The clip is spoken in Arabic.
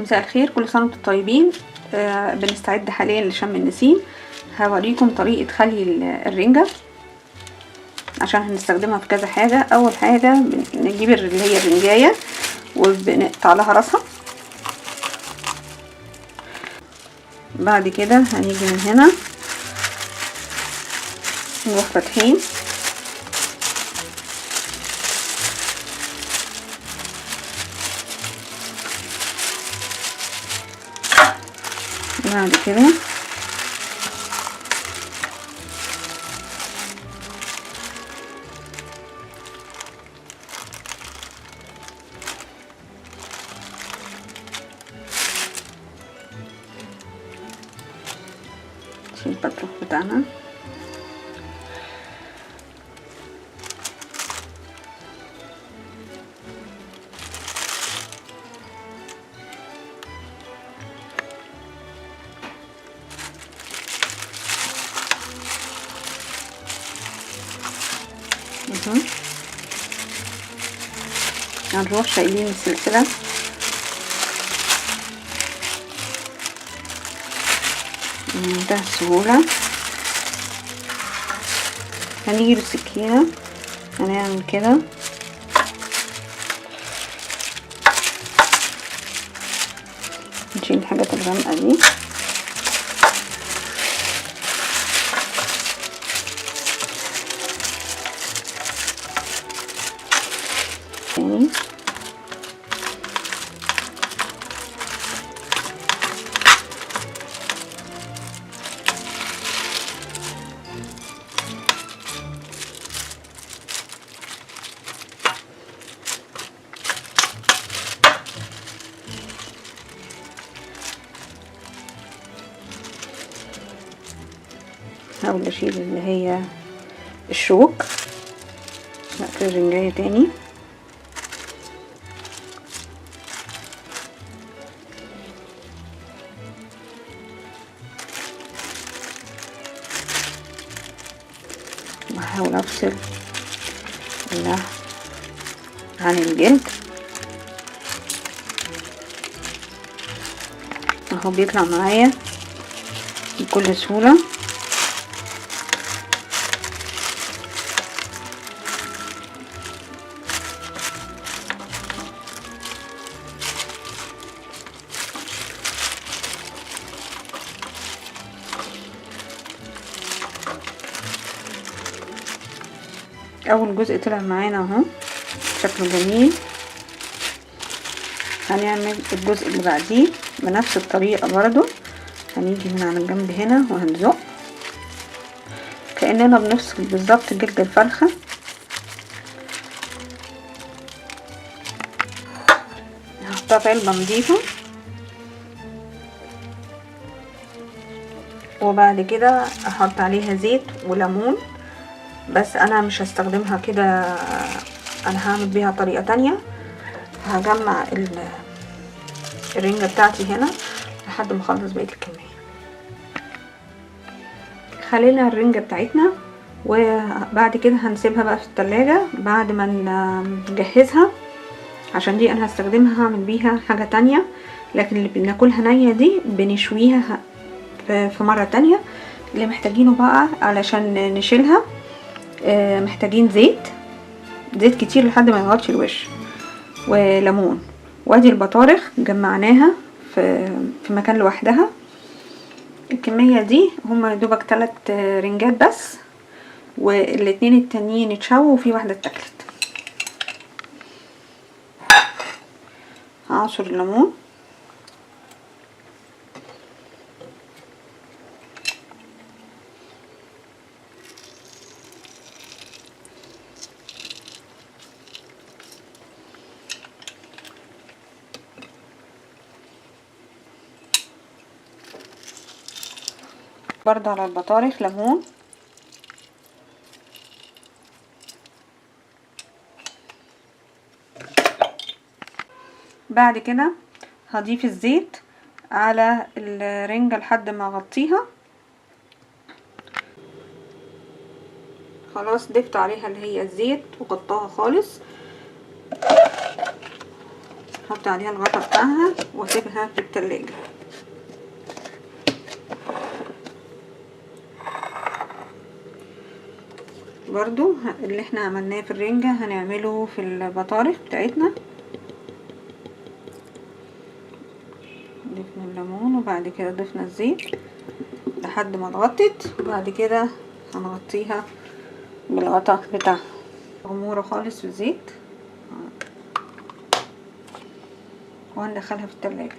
مساء الخير، كل سنه وانتم طيبين. بنستعد حاليا لشم النسيم. هوريكم طريقه خلي الرنجه عشان هنستخدمها في كذا حاجه. اول حاجه بنجيب اللي هي الرنجايه وبنقطع لها راسها. بعد كده هنيجي من هنا نروح فاتحين بعد كده نشيل البطروخ بتاعنا. هنروح شايلين السلسلة بمنتهى السهولة. هنيجي بالسكينة هنعمل كده نشيل الحاجات الغامقة دي. تاني هحاول اشيل اللي هي الشوك. نقفل الرنجاية تاني. واحاول افصل اللحم عن الجلد اهو، بيطلع معايا بكل سهولة. اول جزء طلع معانا اهو شكله جميل. هنعمل الجزء اللي بعديه بنفس الطريقة برضو. هنيجي من على الجنب هنا وهنزق كأننا بنفصل بالظبط جلد الفرخة. هحطها في علبة نضيفة وبعد كده احط عليها زيت وليمون، بس انا مش هستخدمها كده، انا هعمل بيها طريقة تانية. هجمع الرنجة بتاعتي هنا لحد ما اخلص بقية الكمية. خلينا الرنجة بتاعتنا وبعد كده هنسيبها بقى في التلاجة بعد ما نجهزها، عشان دي انا هستخدمها هعمل بيها حاجة تانية. لكن اللي بناكلها نية دي بنشويها في مرة تانية. اللي محتاجينه بقى علشان نشيلها محتاجين زيت كتير لحد ما يغطي الوش، وليمون، وادي البطارخ جمعناها في مكان لوحدها. الكمية دي هما دوبك 3 رنجات بس، والاتنين التانيين اتشووا وفي واحدة اتاكلت. هعصر الليمون برضه على البطارخ ليمون. بعد كده هضيف الزيت على الرنجة لحد ما اغطيها. خلاص ضفت عليها اللي هي الزيت وغطاها خالص. هحط عليها الغطا بتاعها واسيبها في التلاجة. برضو اللي احنا عملناه في الرنجة هنعمله في البطارخ بتاعتنا. ضفنا الليمون وبعد كده ضفنا الزيت لحد ما اتغطت، وبعد كده هنغطيها بالغطا بتاعها غمورة خالص في الزيت وهندخلها في التلاجة.